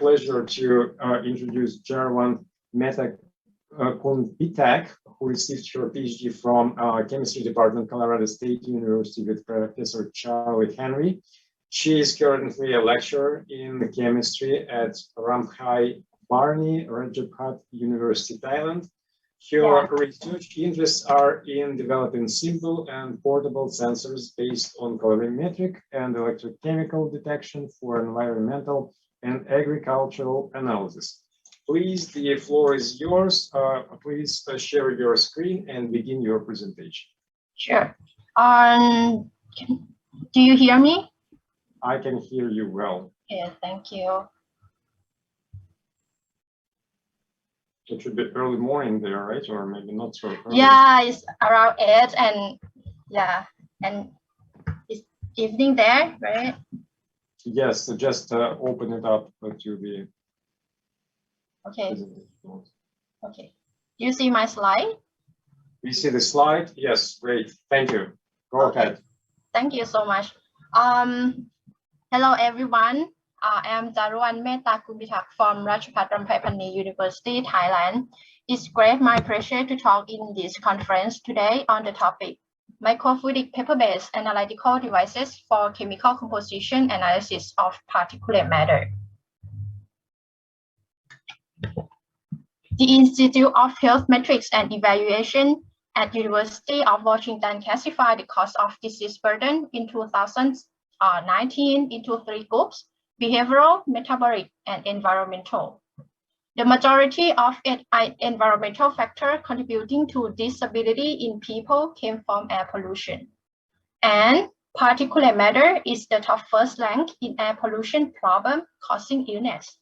pleasure to introduce Jarwan Mehta Kumpitak, who received her PhD from Chemistry Department, Colorado State University with Professor Charlie Henry. She is currently a lecturer in chemistry at Ramchai Barni, Rajabhat University, Thailand. Her research interests are in developing simple and portable sensors based on colorimetric and electrochemical detection for environmental and agricultural analysis. Please, the floor is yours. Please share your screen and begin your presentation. Sure. Do you hear me? I can hear you well. Yeah, thank you. It should be early morning there, right? Or maybe not so early. Yeah, it's around 8 and yeah, and it's evening there, right? Yes, so just open it up to the. Okay. Okay. Do you see my slide? We see the slide. Yes, great. Thank you. Go ahead. Thank you so much. Hello, everyone. I am Jarwan Mehta Kumpitak from Rajabhat University, Thailand. It's great my pleasure to talk in this conference today on the topic microfluidic paper-based analytical devices for chemical composition analysis of particulate matter. The Institute of Health Metrics and Evaluation at University of Washington classified the cause of disease burden in 2019 into 3 groups: behavioral, metabolic, and environmental. The majority of environmental factors contributing to disability in people came from air pollution. And particulate matter is the top first rank in air pollution problem causing illness.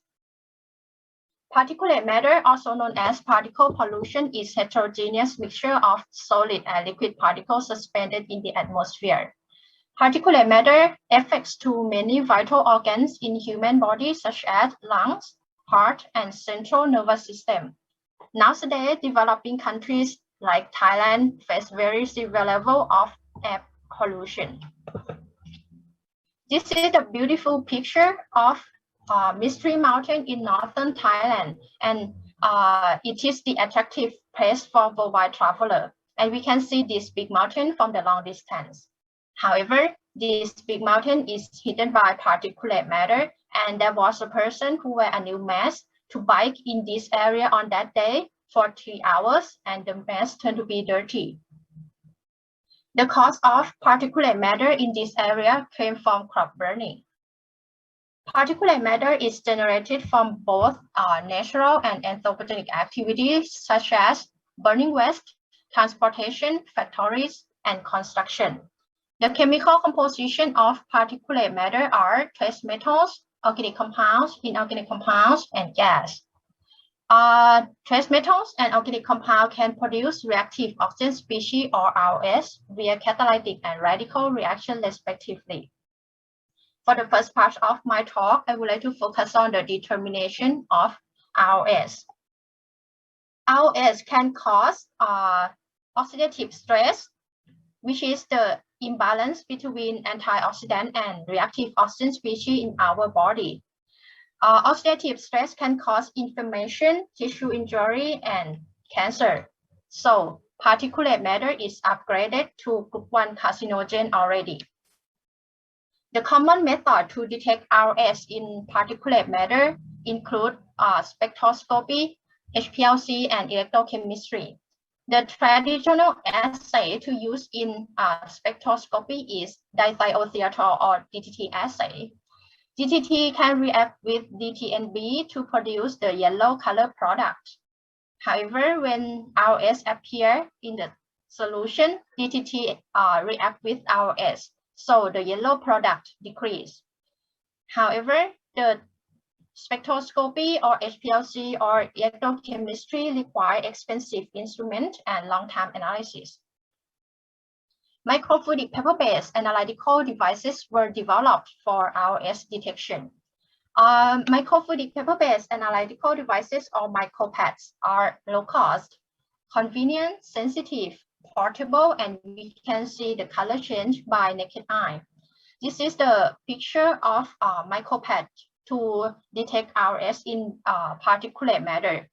Particulate matter, also known as particle pollution, is heterogeneous mixture of solid and liquid particles suspended in the atmosphere. Particulate matter affects too many vital organs in human body, such as lungs, heart, and central nervous system. Nowadays, developing countries like Thailand face very severe level of air pollution. This is a beautiful picture of Mystery Mountain in northern Thailand, and it is the attractive place for worldwide traveler. And we can see this big mountain from the long distance. However, this big mountain is hidden by particulate matter, and there was a person who wear a new mask to bike in this area on that day for 3 hours, and the mask turned to be dirty. The cause of particulate matter in this area came from crop burning. Particulate matter is generated from both natural and anthropogenic activities such as burning waste, transportation, factories, and construction. The chemical composition of particulate matter are trace metals, organic compounds, inorganic compounds, and gas. Trace metals and organic compounds can produce reactive oxygen species or ROS via catalytic and radical reaction respectively. For the first part of my talk, I would like to focus on the determination of ROS. ROS can cause oxidative stress, which is the imbalance between antioxidant and reactive oxygen species in our body. Oxidative stress can cause inflammation, tissue injury, and cancer. So particulate matter is upgraded to group 1 carcinogen already. The common method to detect ROS in particulate matter include spectroscopy, HPLC, and electrochemistry. The traditional assay to use in spectroscopy is dithiothiazole or DTT assay. DTT can react with DTNB to produce the yellow color product. However, when ROS appear in the solution, DTT react with ROS, so the yellow product decrease. However, the spectroscopy or HPLC or electrochemistry require expensive instrument and long-term analysis. Microfluidic paper-based analytical devices were developed for ROS detection. Microfluidic paper-based analytical devices or micropads are low cost, convenient, sensitive, portable, and we can see the color change by naked eye. This is the picture of a micropad to detect RS in particulate matter.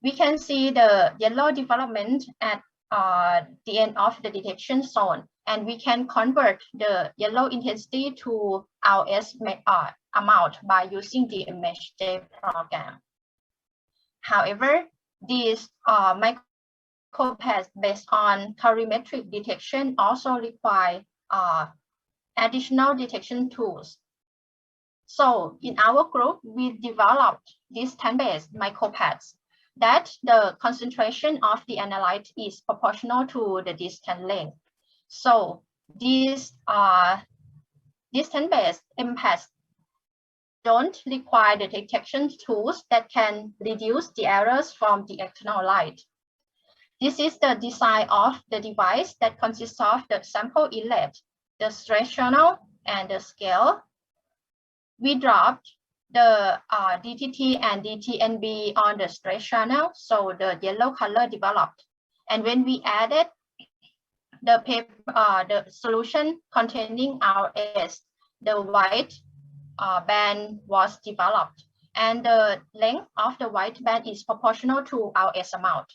We can see the yellow development at the end of the detection zone, and we can convert the yellow intensity to RS amount by using the MHJ program. However, these micropads based on colorimetric detection also require additional detection tools. So in our group, we developed these 10-based micropads that the concentration of the analyte is proportional to the distance length. So these 10-based MPads don't require the detection tools that can reduce the errors from the external light. This is the design of the device that consists of the sample inlet, the stress channel, and the scale. We dropped the DTT and DTNB on the stress channel, so the yellow color developed. And when we added the solution containing RS, the white band was developed, and the length of the white band is proportional to RS amount.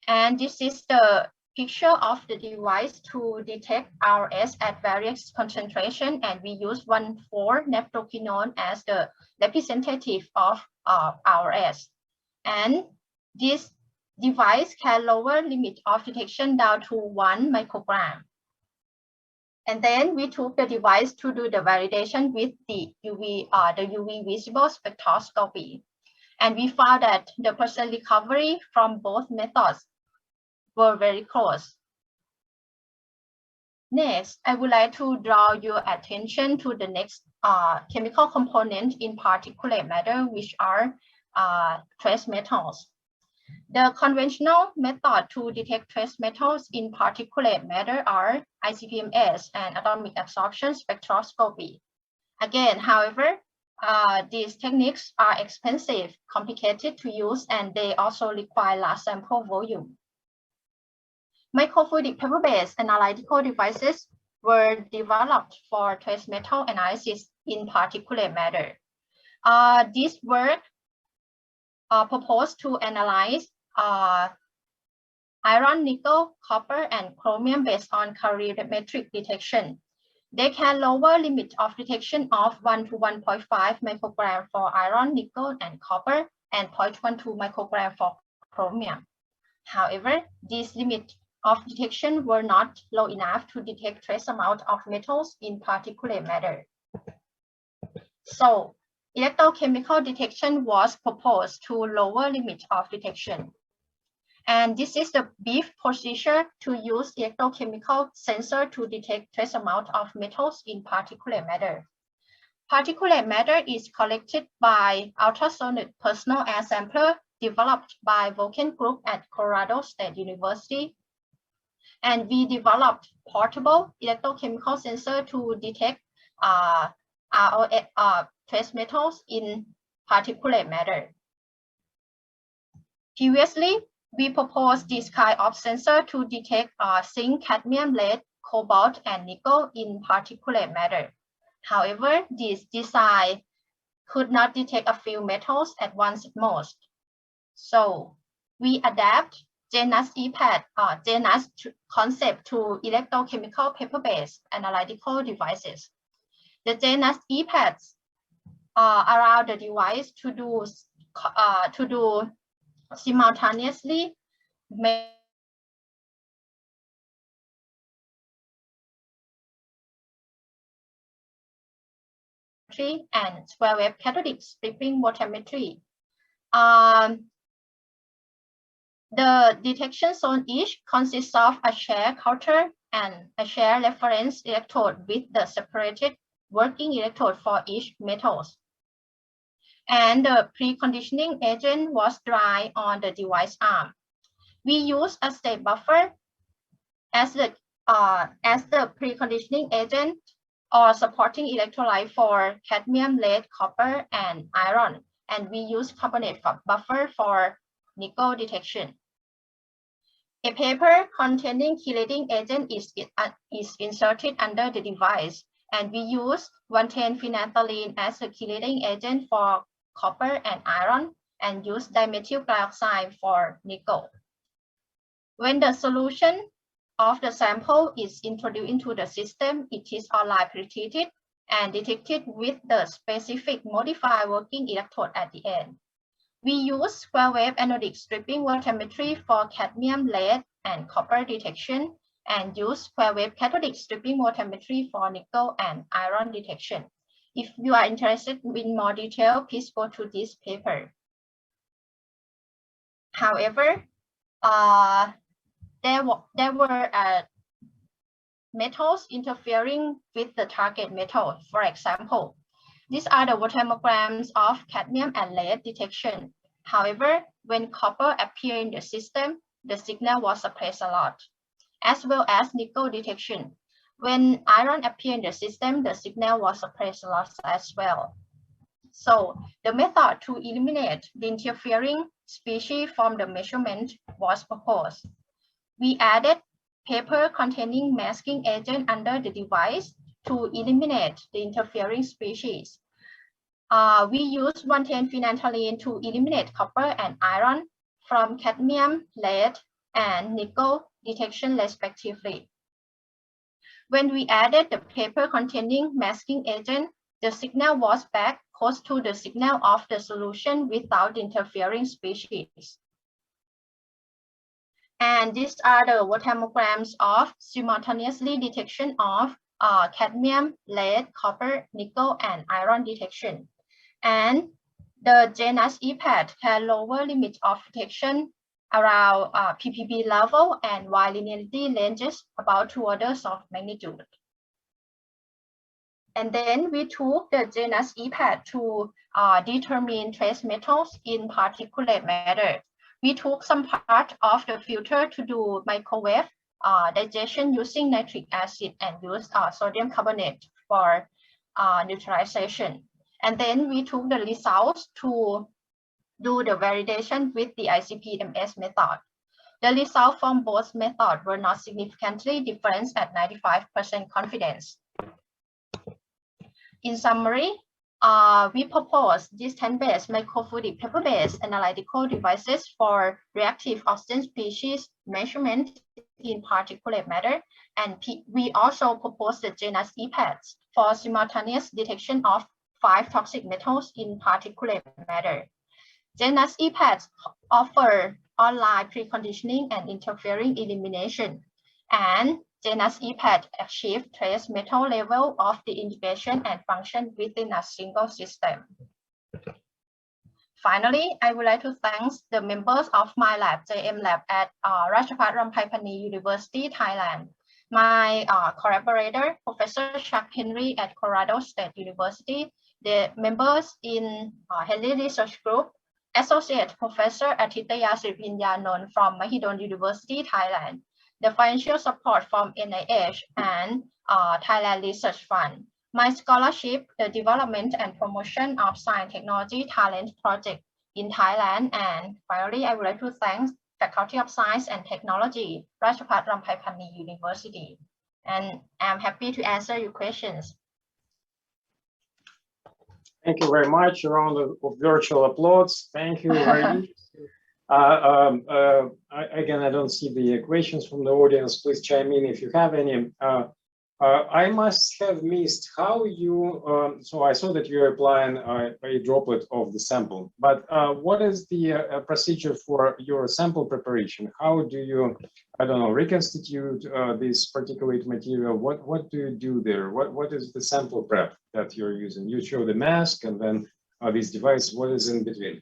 And this is the picture of the device to detect RS at various concentration, and we use 1,4-neptoquinone as the representative of RS. And this device can lower limit of detection down to 1 microgram. And then we took the device to do the validation with the UV visible spectroscopy. And we found that the percent recovery from both methods were very close. Next, I would like to draw your attention to the next chemical component in particulate matter, which are trace metals. The conventional method to detect trace metals in particulate matter are ICP-MS and atomic absorption spectroscopy. Again, however, these techniques are expensive, complicated to use, and they also require large sample volume. Microfluidic paper-based analytical devices were developed for trace metal analysis in particulate matter. This work proposed to analyze iron, nickel, copper, and chromium based on colorimetric detection. They can lower limit of detection of 1 to 1.5 microgram for iron, nickel, and copper, and 0.12 microgram for chromium. However, these limits of detection were not low enough to detect trace amount of metals in particulate matter. So electrochemical detection was proposed to lower limit of detection. And this is the brief procedure to use electrochemical sensor to detect trace amount of metals in particulate matter. Particulate matter is collected by ultrasonic personal air sampler developed by Vulcan Group at Colorado State University. And we developed portable electrochemical sensor to detect trace metals in particulate matter. Previously, we proposed this kind of sensor to detect zinc, cadmium, lead, cobalt, and nickel in particulate matter. However, this design could not detect a few metals at once at most. So we adapt JNAS EPAD, JNAS concept to electrochemical paper-based analytical devices. The JNAS EPADs allow the device to do simultaneously and square wave cathodic stripping voltammetry. The detection zone each consists of a shared counter and a shared reference electrode with the separated working electrode for each metals. And the preconditioning agent was dry on the device arm. We use a state buffer as the preconditioning agent or supporting electrolyte for cadmium, lead, copper, and iron. And we use carbonate buffer for nickel detection. A paper containing chelating agent is inserted under the device, And we use 1,10-phenanthroline as a chelating agent for copper and iron, and use dimethyl glyoxide for nickel. When the solution of the sample is introduced into the system, it is online pretreated and detected with the specific modified working electrode at the end. We use square wave anodic stripping voltammetry for cadmium, lead, and copper detection, and use square wave cathodic stripping voltammetry for nickel and iron detection. If you are interested in more detail, please go to this paper. However, there were metals interfering with the target metal. For example, these are the voltammograms of cadmium and lead detection. However, when copper appeared in the system, the signal was suppressed a lot, as well as nickel detection. When iron appeared in the system, the signal was suppressed a lot as well. So the method to eliminate the interfering species from the measurement was proposed. We added paper containing masking agent under the device to eliminate the interfering species. We use 1,10-phenanthroline to eliminate copper and iron from cadmium, lead, and nickel detection respectively. When we added the paper containing masking agent, the signal was back close to the signal of the solution without interfering species. And these are the voltammograms of simultaneously detection of cadmium, lead, copper, nickel, and iron detection. And the genus EPAD can lower limit of detection around ppb level, and while linearity ranges about 2 orders of magnitude. And then we took the genus EPAD to determine trace metals in particulate matter. We took some part of the filter to do microwave digestion using nitric acid and used sodium carbonate for neutralization. And then we took the results to do the validation with the ICP-MS method. The results from both methods were not significantly different at 95% confidence. In summary, we propose distance-based microfluidic paper-based analytical devices for reactive oxygen species measurement in particulate matter, and we also propose the genus EPADs for simultaneous detection of 5 toxic metals in particulate matter. Genus EPADs offer online preconditioning and interfering elimination, and genus EPAD achieve trace metal level of the integration and function within a single system. Finally, I would like to thank the members of my lab, JM Lab at Ratchapat Ramphaiphani University, Thailand. My collaborator, Professor Chuck Henry at Colorado State University, the members in Henry Research Group, Associate Professor Atitaya Sripinyanon from Mahidol University, Thailand, the financial support from NIH and Thailand Research Fund. My scholarship, the development and promotion of science technology talent project in Thailand. And finally, I would like to thank Faculty of Science and Technology, Ratchapat Ramphaiphani University. And I'm happy to answer your questions. Thank you very much. A round of virtual applause. Thank you. Very interesting. Again, I don't see the questions from the audience. Please chime in if you have any. I must have missed how you, so I saw that you're applying a droplet of the sample, but what is the procedure for your sample preparation? How do you, I don't know, reconstitute this particulate material? What do you do there? What is the sample prep that you're using? You show the mask and then this device, what is in between?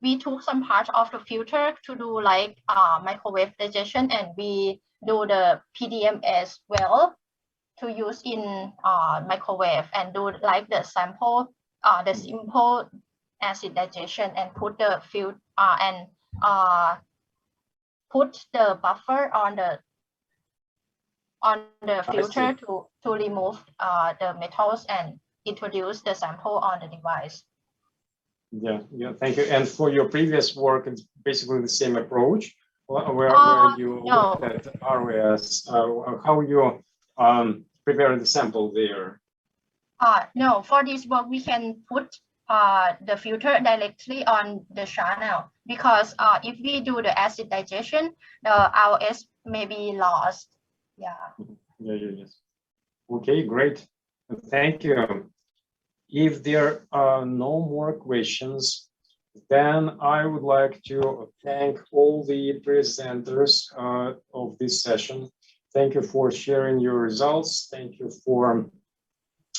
We took some part of the filter to do like microwave digestion, and we do the PDM as well to use in microwave and do like the sample, the simple acid digestion, and put the put the buffer on the filter to remove the metals and introduce the sample on the device. Yeah, thank you. And for your previous work, it's basically the same approach, where you looked at ROS, how you prepare the sample there? No, for this work, we can put the filter directly on the channel, because if we do the acid digestion, the ROS may be lost. Yeah. Yes. Okay, great. Thank you. If there are no more questions, then I would like to thank all the presenters of this session. Thank you for sharing your results. Thank you for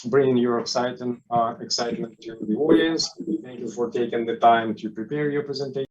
bringing your excitement to the audience. Thank you for taking the time to prepare your presentation.